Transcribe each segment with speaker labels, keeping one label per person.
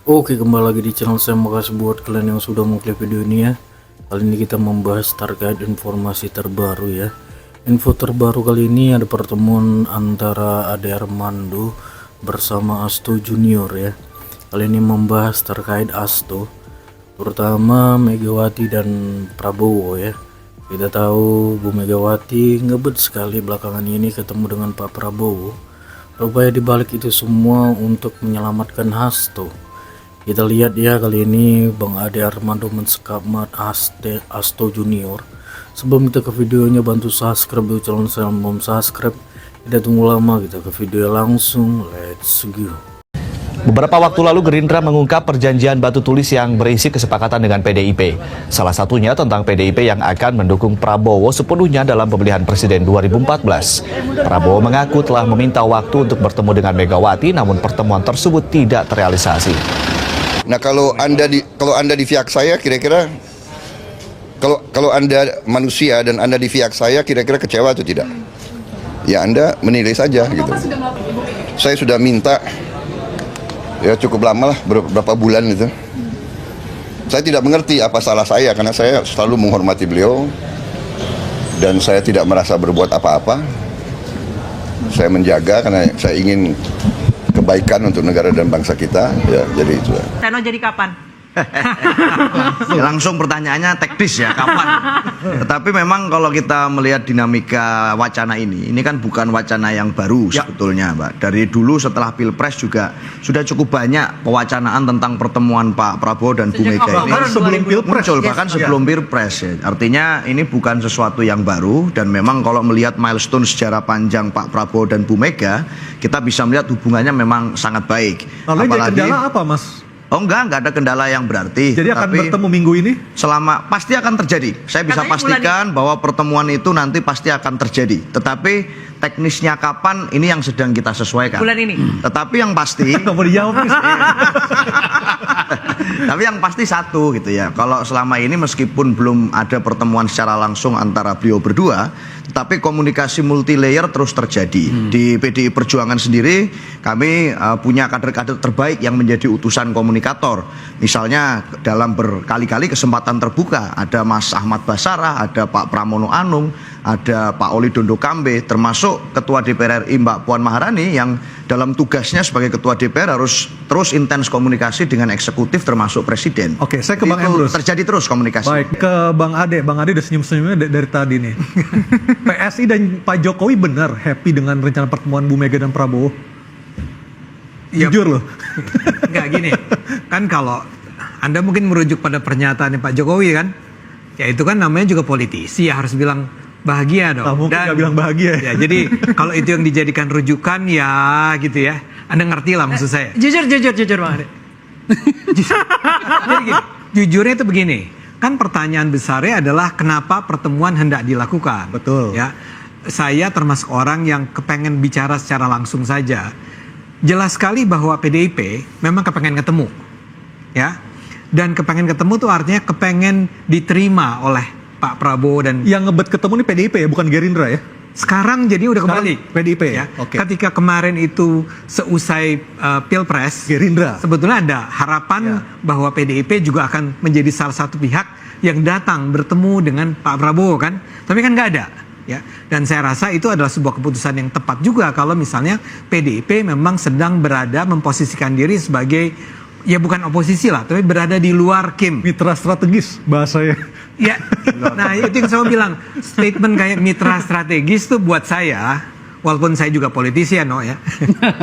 Speaker 1: Oke, kembali lagi di channel saya. Makasih buat kalian yang sudah mengklik video ini ya. Kali ini kita membahas terkait informasi terbaru ya. Info terbaru kali ini ada pertemuan antara Ade Armando bersama Asto Junior ya. Kali ini membahas terkait Asto, terutama Megawati dan Prabowo ya. Kita tahu Bu Megawati ngebet sekali belakangan ini ketemu dengan Pak Prabowo. Rupanya dibalik itu semua untuk menyelamatkan Hasto. Kita lihat ya, kali ini Bang Ade Armando mensekap Asto Junior. Sebelum kita ke videonya, bantu subscribe dulu channel saya. Belum subscribe, tidak tunggu lama, kita ke video langsung. Let's go.
Speaker 2: Beberapa waktu lalu Gerindra mengungkap perjanjian batu tulis yang berisi kesepakatan dengan PDIP. Salah satunya tentang PDIP yang akan mendukung Prabowo sepenuhnya dalam pemilihan presiden 2014. Prabowo mengaku telah meminta waktu untuk bertemu dengan Megawati, namun pertemuan tersebut tidak terrealisasi.
Speaker 3: Nah, kalau Anda di pihak saya, kira-kira kalau Anda manusia dan Anda di pihak saya, kira-kira kecewa atau tidak? Ya, Anda menilai saja gitu. Saya sudah minta ya cukup lama lah, beberapa bulan itu. Saya tidak mengerti apa salah saya, karena saya selalu menghormati beliau dan saya tidak merasa berbuat apa-apa. Saya menjaga karena saya ingin kebaikan untuk negara dan bangsa kita, ya, jadi itu.
Speaker 4: Seno jadi kapan?
Speaker 5: Langsung pertanyaannya teknis ya, kapan? Tetapi memang kalau kita melihat dinamika wacana ini kan bukan wacana yang baru sebetulnya, Mbak. Dari dulu setelah Pilpres juga sudah cukup banyak pewacanaan tentang pertemuan Pak Prabowo dan Bu Mega ini
Speaker 4: sebelum Pilpres,
Speaker 5: muncul, bahkan sebelum Pilpres ya. Artinya ini bukan sesuatu yang baru, dan memang kalau melihat milestone sejarah panjang Pak Prabowo dan Bu Mega, kita bisa melihat hubungannya memang sangat baik.
Speaker 6: Lalu jadi kendala apa, Mas?
Speaker 5: Oh enggak ada kendala yang berarti.
Speaker 6: Jadi akan bertemu minggu ini?
Speaker 5: Pasti akan terjadi. Saya bisa pastikan bahwa pertemuan itu nanti pasti akan terjadi. Tetapi teknisnya kapan, ini yang sedang kita sesuaikan.
Speaker 4: Bulan ini.
Speaker 5: Tetapi yang pasti
Speaker 6: Nggak mau dijawab.
Speaker 5: tapi yang pasti satu gitu ya. Kalau selama ini meskipun belum ada pertemuan secara langsung antara beliau berdua, tetapi komunikasi multi layer terus terjadi. Di PDI Perjuangan sendiri kami punya kader-kader terbaik yang menjadi utusan komunikator. Misalnya dalam berkali-kali kesempatan terbuka ada Mas Ahmad Basarah, ada Pak Pramono Anung, ada Pak Oli Dondo Kambe, termasuk Ketua DPR RI Mbak Puan Maharani yang dalam tugasnya sebagai Ketua DPR harus terus intens komunikasi dengan eksekutif termasuk Presiden.
Speaker 6: Oke, saya ke Bang
Speaker 5: Itu
Speaker 6: Emrus.
Speaker 5: terjadi terus komunikasi.
Speaker 6: Baik, ke Bang Ade. Bang Ade udah senyum-senyumnya dari tadi nih. PSI dan Pak Jokowi benar happy dengan rencana pertemuan Bu Mega dan Prabowo? Jujur loh.
Speaker 7: Enggak gini, kan kalau Anda mungkin merujuk pada pernyataan Pak Jokowi kan, ya itu kan namanya juga politisi, ya harus bilang bahagia dong.
Speaker 6: Nah, mungkin nggak bilang bahagia.
Speaker 7: Ya, jadi kalau itu yang dijadikan rujukan ya gitu ya, Anda ngerti lah maksud saya.
Speaker 4: Jujur Bang Ade.
Speaker 7: Jadi gini, jujurnya itu begini, kan pertanyaan besarnya adalah kenapa pertemuan hendak dilakukan.
Speaker 6: Betul.
Speaker 7: Ya, saya termasuk orang yang kepengen bicara secara langsung saja. Jelas sekali bahwa PDIP memang kepengen ketemu, ya. Dan kepengen ketemu tuh artinya kepengen diterima oleh Pak Prabowo dan
Speaker 6: Yang ngebet ketemu nih PDIP ya, bukan Gerindra ya?
Speaker 7: sekarang jadi udah kembali
Speaker 6: PDIP
Speaker 7: ya.
Speaker 6: Oke.
Speaker 7: Ketika kemarin itu seusai Pilpres,
Speaker 6: Gerindra.
Speaker 7: sebetulnya ada harapan bahwa PDIP juga akan menjadi salah satu pihak yang datang bertemu dengan Pak Prabowo kan, tapi kan nggak ada. Ya, dan saya rasa itu adalah sebuah keputusan yang tepat juga kalau misalnya PDIP memang sedang berada memposisikan diri sebagai ya bukan oposisi lah, tapi berada di luar Kim.
Speaker 6: Mitra strategis bahasanya.
Speaker 7: Ya, nah itu yang saya bilang, statement kayak mitra strategis tuh buat saya, walaupun saya juga politisi ya, ya.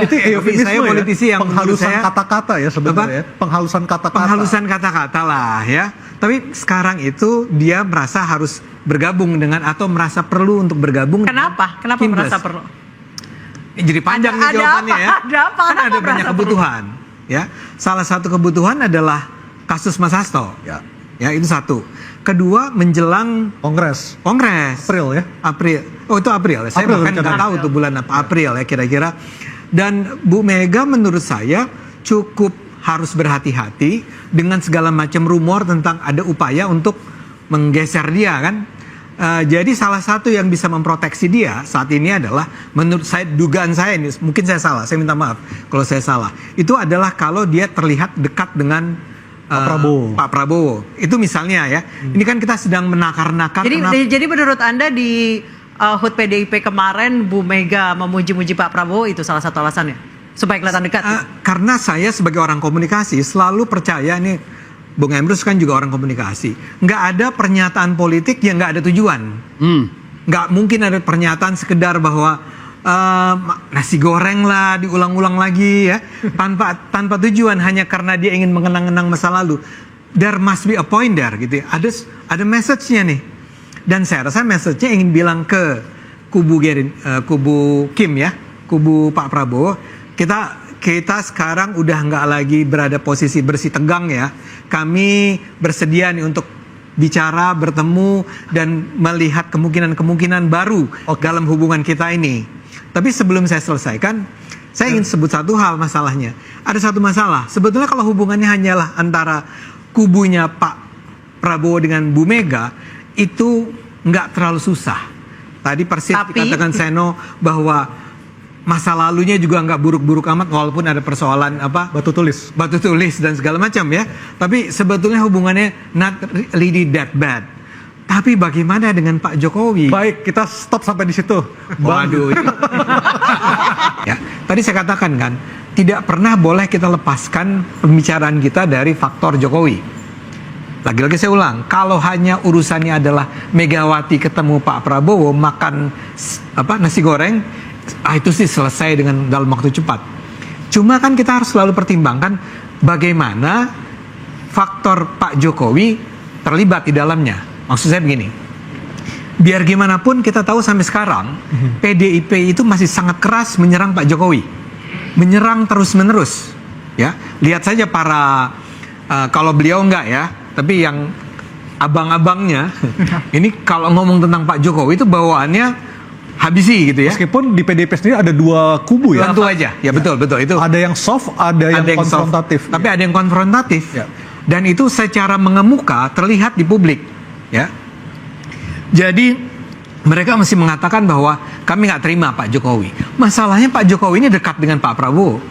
Speaker 6: Itu eufemisme
Speaker 7: saya politisi yang menurut
Speaker 6: penghalusan
Speaker 7: saya
Speaker 6: kata-kata ya sebenarnya. Penghalusan kata-kata.
Speaker 7: penghalusan kata-kata lah ya. Tapi sekarang itu dia merasa harus bergabung dengan atau merasa perlu untuk bergabung.
Speaker 4: Kenapa? Kenapa
Speaker 7: Kim
Speaker 4: merasa
Speaker 7: Plus.
Speaker 4: perlu?
Speaker 7: Jadi panjang nih
Speaker 4: Ada
Speaker 7: jawabannya
Speaker 4: apa?
Speaker 7: ya.
Speaker 4: Ada apa?
Speaker 7: Kan
Speaker 4: Kenapa
Speaker 7: ada banyak
Speaker 4: merasa
Speaker 7: kebutuhan. Ya, salah satu kebutuhan adalah kasus Mas Hasto. Ya, itu satu. Kedua, menjelang
Speaker 6: Kongres.
Speaker 7: Kongres.
Speaker 6: April ya?
Speaker 7: April. Oh, itu April ya. Saya
Speaker 6: April
Speaker 7: bahkan nggak
Speaker 6: rencananya.
Speaker 7: tahu tuh bulan apa. April ya kira-kira. Dan Bu Mega menurut saya cukup harus berhati-hati dengan segala macam rumor tentang ada upaya untuk menggeser dia kan. Jadi salah satu yang bisa memproteksi dia saat ini adalah, menurut saya, dugaan saya ini, mungkin saya salah, saya minta maaf kalau saya salah, itu adalah kalau dia terlihat dekat dengan Pak Prabowo. Itu misalnya ya, ini kan kita sedang menakar-nakar.
Speaker 4: Jadi menurut Anda di HUT PDIP kemarin Bu Mega memuji-muji Pak Prabowo itu salah satu alasannya supaya kelihatan dekat?
Speaker 7: Karena saya sebagai orang komunikasi selalu percaya nih, Bung Emrus kan juga orang komunikasi. Nggak ada pernyataan politik yang nggak ada tujuan. Nggak mungkin ada pernyataan sekedar bahwa nasi goreng lah diulang-ulang lagi ya, tanpa tujuan, hanya karena dia ingin mengenang-enang masa lalu. There must be a point there gitu ya. Ada message-nya nih. Dan saya rasa message-nya ingin bilang ke kubu Kim ya, kubu Pak Prabowo, kita sekarang udah nggak lagi berada posisi bersih tegang ya. Kami bersedia nih untuk bicara, bertemu, dan melihat kemungkinan-kemungkinan baru dalam hubungan kita ini. Tapi sebelum saya selesaikan, saya ingin sebut satu hal masalahnya. Ada satu masalah. Sebetulnya kalau hubungannya hanyalah antara kubunya Pak Prabowo dengan Bu Mega, itu nggak terlalu susah. Tadi persis dikatakan Seno bahwa masa lalunya juga nggak buruk-buruk amat, walaupun ada persoalan batu tulis dan segala macam ya. Tapi sebetulnya hubungannya not really that bad. Tapi bagaimana dengan Pak Jokowi?
Speaker 6: Baik, kita stop sampai di situ.
Speaker 7: Waduh. Ya, tadi saya katakan kan, tidak pernah boleh kita lepaskan pembicaraan kita dari faktor Jokowi. Lagi-lagi saya ulang, kalau hanya urusannya adalah Megawati ketemu Pak Prabowo makan nasi goreng, itu sih selesai dalam waktu cepat. Cuma kan kita harus selalu pertimbangkan bagaimana faktor Pak Jokowi terlibat di dalamnya. Maksud saya begini, biar gimana pun kita tahu sampai sekarang PDIP itu masih sangat keras menyerang Pak Jokowi, menyerang terus-menerus. Ya, lihat saja kalau beliau enggak ya, tapi yang abang-abangnya ini kalau ngomong tentang Pak Jokowi itu bawaannya habisi gitu ya.
Speaker 6: Meskipun di PDIP sendiri ada dua kubu ya.
Speaker 7: Tentu aja. Ya betul itu.
Speaker 6: Ada yang soft, ada yang konfrontatif.
Speaker 7: Tapi ada yang konfrontatif. Ya. Dan itu secara mengemuka terlihat di publik, ya. Jadi mereka masih mengatakan bahwa kami nggak terima Pak Jokowi. Masalahnya Pak Jokowi ini dekat dengan Pak Prabowo.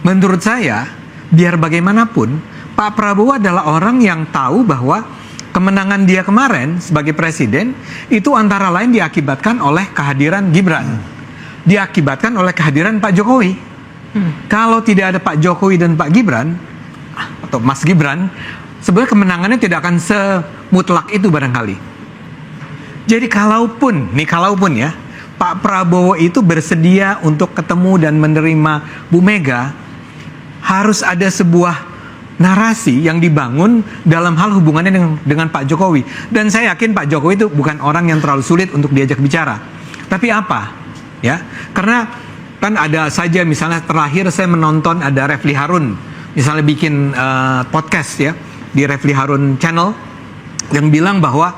Speaker 7: Menurut saya, biar bagaimanapun Pak Prabowo adalah orang yang tahu bahwa kemenangan dia kemarin sebagai presiden itu antara lain diakibatkan oleh kehadiran Gibran, diakibatkan oleh kehadiran Pak Jokowi. Kalau tidak ada Pak Jokowi dan Pak Gibran atau Mas Gibran, sebenarnya kemenangannya tidak akan semutlak itu barangkali. Jadi kalaupun ya Pak Prabowo itu bersedia untuk ketemu dan menerima Bu Mega, harus ada sebuah narasi yang dibangun dalam hal hubungannya dengan Pak Jokowi. Dan saya yakin Pak Jokowi itu bukan orang yang terlalu sulit untuk diajak bicara. Tapi apa? Ya, karena kan ada saja, misalnya terakhir saya menonton ada Refli Harun, misalnya bikin podcast ya di Refli Harun Channel, yang bilang bahwa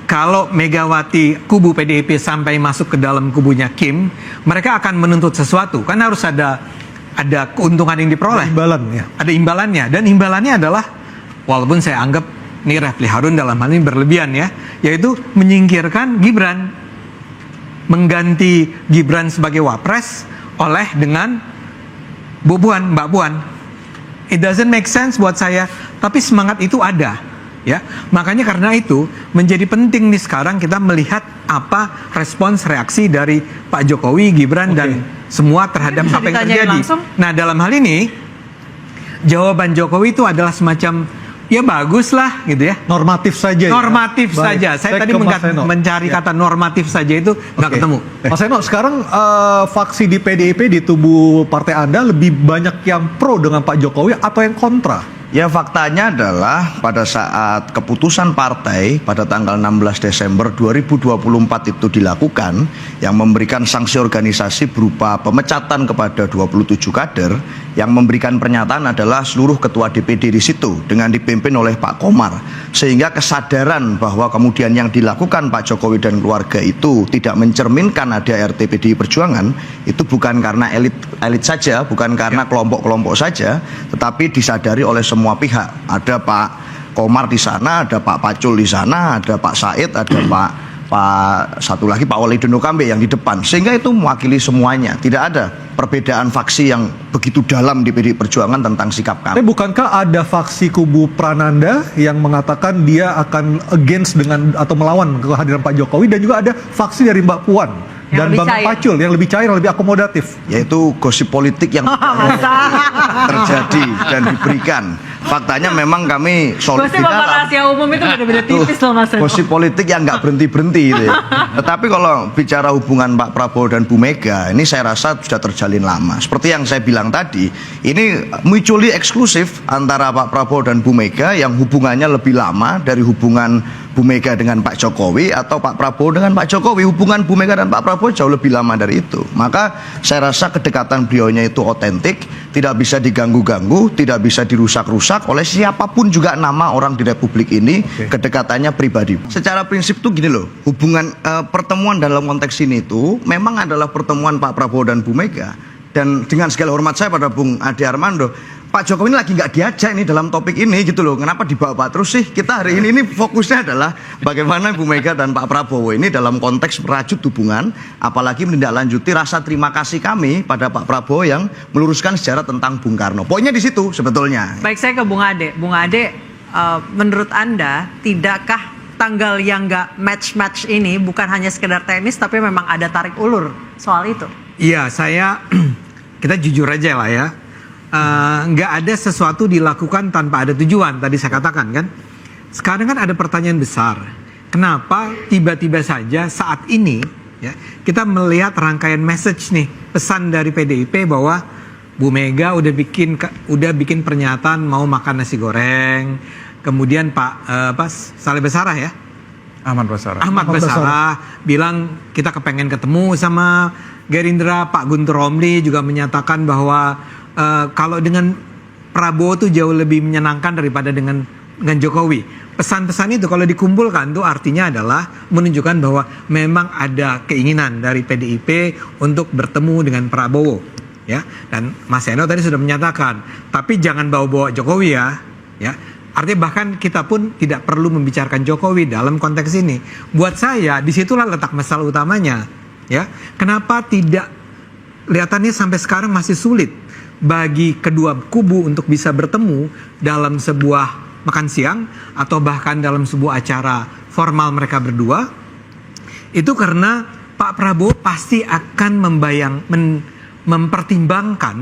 Speaker 7: kalau Megawati kubu PDIP sampai masuk ke dalam kubunya Kim, mereka akan menuntut sesuatu. Kan harus ada keuntungan yang diperoleh. Ada imbalannya. Dan imbalannya adalah, walaupun saya anggap ini Refli Harun dalam hal ini berlebihan ya, yaitu menyingkirkan Gibran, mengganti Gibran sebagai wapres dengan Mbak Puan. It doesn't make sense buat saya, tapi semangat itu ada. Ya, makanya karena itu menjadi penting nih sekarang kita melihat apa respons reaksi dari Pak Jokowi, Gibran dan semua terhadap apa yang terjadi. Nah, dalam hal ini jawaban Jokowi itu adalah semacam ya bagus lah gitu ya.
Speaker 6: Normatif saja.
Speaker 7: Normatif saja. Saya tadi mencari kata normatif saja itu nggak ketemu.
Speaker 6: Mas Seno, sekarang faksi di PDIP di tubuh partai Anda lebih banyak yang pro dengan Pak Jokowi atau yang kontra?
Speaker 5: Ya, faktanya adalah pada saat keputusan partai pada tanggal 16 Desember 2024 itu dilakukan, yang memberikan sanksi organisasi berupa pemecatan kepada 27 kader, yang memberikan pernyataan adalah seluruh ketua DPD di situ dengan dipimpin oleh Pak Komar, sehingga kesadaran bahwa kemudian yang dilakukan Pak Jokowi dan keluarga itu tidak mencerminkan ADART PDI Perjuangan, itu bukan karena elit saja, bukan karena kelompok-kelompok saja, tetapi disadari oleh semua pihak. Ada Pak Komar di sana, ada Pak Pacul di sana, ada Pak Said, ada Pak satu lagi Pak Walidono Kambe yang di depan, sehingga itu mewakili semuanya. Tidak ada perbedaan faksi yang begitu dalam di PDI Perjuangan tentang sikap
Speaker 6: Tapi
Speaker 5: kami.
Speaker 6: bukankah ada faksi kubu Prananda yang mengatakan dia akan against dengan atau melawan kehadiran Pak Jokowi, dan juga ada faksi dari Mbak Puan
Speaker 4: Yang
Speaker 6: dan
Speaker 4: lebih
Speaker 6: Bang
Speaker 4: cair.
Speaker 6: Pacul yang lebih cair, yang lebih akomodatif?
Speaker 5: Yaitu gosip politik yang terjadi dan diberikan. Faktanya memang kami solid
Speaker 4: Gosip
Speaker 5: di
Speaker 4: apa
Speaker 5: dalam.
Speaker 4: rahasia umum itu beda-beda tipis loh Mas Revo.
Speaker 5: Gosip politik yang nggak berhenti-berhenti gitu ya. Tetapi kalau bicara hubungan Pak Prabowo dan Bu Mega, ini saya rasa sudah terjalin lama. Seperti yang saya bilang tadi, ini mutually eksklusif antara Pak Prabowo dan Bu Mega, yang hubungannya lebih lama dari hubungan Bu Mega dengan Pak Jokowi, atau Pak Prabowo dengan Pak Jokowi. Hubungan Bu Mega dan Pak Prabowo jauh lebih lama dari itu. Maka saya rasa kedekatan beliaunya itu otentik, tidak bisa diganggu-ganggu, tidak bisa dirusak-rusak oleh siapapun juga nama orang di Republik ini. Kedekatannya pribadi. Secara prinsip tuh gini loh, hubungan pertemuan dalam konteks ini itu memang adalah pertemuan Pak Prabowo dan Bu Mega. Dan dengan segala hormat saya pada Bung Ade Armando, Pak Jokowi ini lagi nggak diajak ini dalam topik ini gitu loh. Kenapa dibawa terus sih? Kita hari ini fokusnya adalah bagaimana Bu Mega dan Pak Prabowo ini dalam konteks merajut hubungan, apalagi menindaklanjuti rasa terima kasih kami pada Pak Prabowo yang meluruskan sejarah tentang Bung Karno. Poinnya di situ sebetulnya.
Speaker 4: Baik, saya ke Bung Ade. Bung Ade, menurut Anda, tidakkah tanggal yang nggak match-match ini bukan hanya sekedar teknis, tapi memang ada tarik ulur soal itu?
Speaker 7: Iya, kita jujur aja lah ya. Nggak ada sesuatu dilakukan tanpa ada tujuan, tadi saya katakan kan. Sekarang kan ada pertanyaan besar, kenapa tiba-tiba saja saat ini ya, kita melihat rangkaian message nih, pesan dari PDIP bahwa Bu Mega udah bikin pernyataan mau makan nasi goreng, kemudian Pak Saleh Basarah ya,
Speaker 6: Ahmad Basarah.
Speaker 7: Ahmad Basarah bilang kita kepengen ketemu sama Gerindra. Pak Guntur Romli juga menyatakan bahwa kalau dengan Prabowo tuh jauh lebih menyenangkan daripada dengan Jokowi. Pesan-pesan itu kalau dikumpulkan tuh artinya adalah menunjukkan bahwa memang ada keinginan dari PDIP untuk bertemu dengan Prabowo, ya. Dan Mas Eno tadi sudah menyatakan, tapi jangan bawa-bawa Jokowi ya. Artinya bahkan kita pun tidak perlu membicarakan Jokowi dalam konteks ini. Buat saya disitulah letak masalah utamanya, ya. Kenapa tidak, kelihatannya sampai sekarang masih sulit bagi kedua kubu untuk bisa bertemu dalam sebuah makan siang atau bahkan dalam sebuah acara formal mereka berdua. Itu karena Pak Prabowo pasti akan mempertimbangkan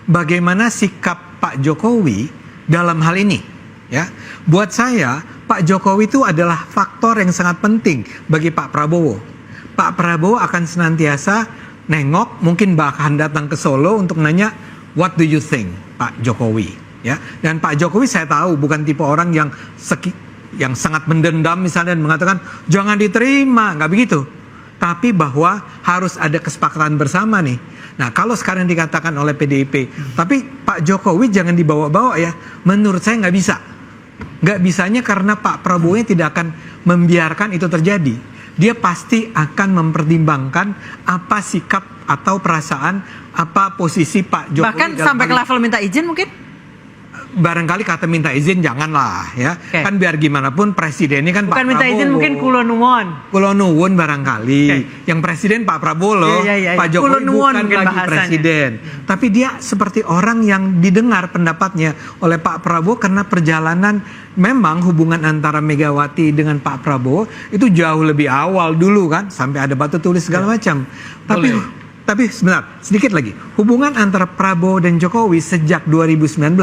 Speaker 7: bagaimana sikap Pak Jokowi dalam hal ini, ya. Buat saya Pak Jokowi itu adalah faktor yang sangat penting bagi Pak Prabowo. Pak Prabowo akan senantiasa nengok, mungkin bahkan datang ke Solo untuk nanya, what do you think Pak Jokowi, ya. Dan Pak Jokowi saya tahu bukan tipe orang yang sangat mendendam misalnya dan mengatakan jangan diterima, nggak begitu. Tapi bahwa harus ada kesepakatan bersama nih. Nah, kalau sekarang dikatakan oleh PDIP, tapi Pak Jokowi jangan dibawa-bawa ya. Menurut saya nggak bisa. Nggak bisanya karena Pak Prabowo tidak akan membiarkan itu terjadi. Dia pasti akan mempertimbangkan apa sikap atau perasaan, apa posisi Pak Jokowi.
Speaker 4: Bahkan sampai ke level minta izin mungkin?
Speaker 7: Barangkali kata minta izin janganlah ya.
Speaker 4: Okay.
Speaker 7: Kan biar gimana pun presiden ini kan
Speaker 4: Bukan
Speaker 7: Pak
Speaker 4: minta
Speaker 7: Prabowo.
Speaker 4: izin, mungkin kulo nuwun.
Speaker 7: Kulo nuwun barangkali.
Speaker 4: Okay.
Speaker 7: Yang presiden Pak Prabowo loh.
Speaker 4: Iya.
Speaker 7: Pak
Speaker 4: Kulo
Speaker 7: Jokowi
Speaker 4: nuwun
Speaker 7: bukan
Speaker 4: mungkin
Speaker 7: lagi
Speaker 4: bahasanya.
Speaker 7: presiden. Tapi dia seperti orang yang didengar pendapatnya oleh Pak Prabowo karena perjalanan memang hubungan antara Megawati dengan Pak Prabowo itu jauh lebih awal dulu kan, sampai ada batu tulis segala macam. Tapi sebentar, sedikit lagi. Hubungan antara Prabowo dan Jokowi sejak 2019,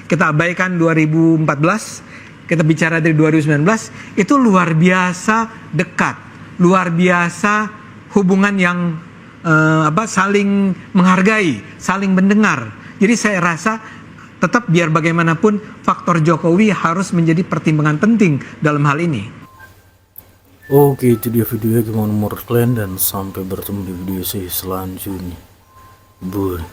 Speaker 7: kita abaikan 2014, kita bicara dari 2019, itu luar biasa dekat, luar biasa hubungan yang saling menghargai, saling mendengar. Jadi saya rasa tetap biar bagaimanapun faktor Jokowi harus menjadi pertimbangan penting dalam hal ini.
Speaker 1: Oke, itu dia videonya. Gimana menurut kalian, dan sampai bertemu di video selanjutnya. Bye.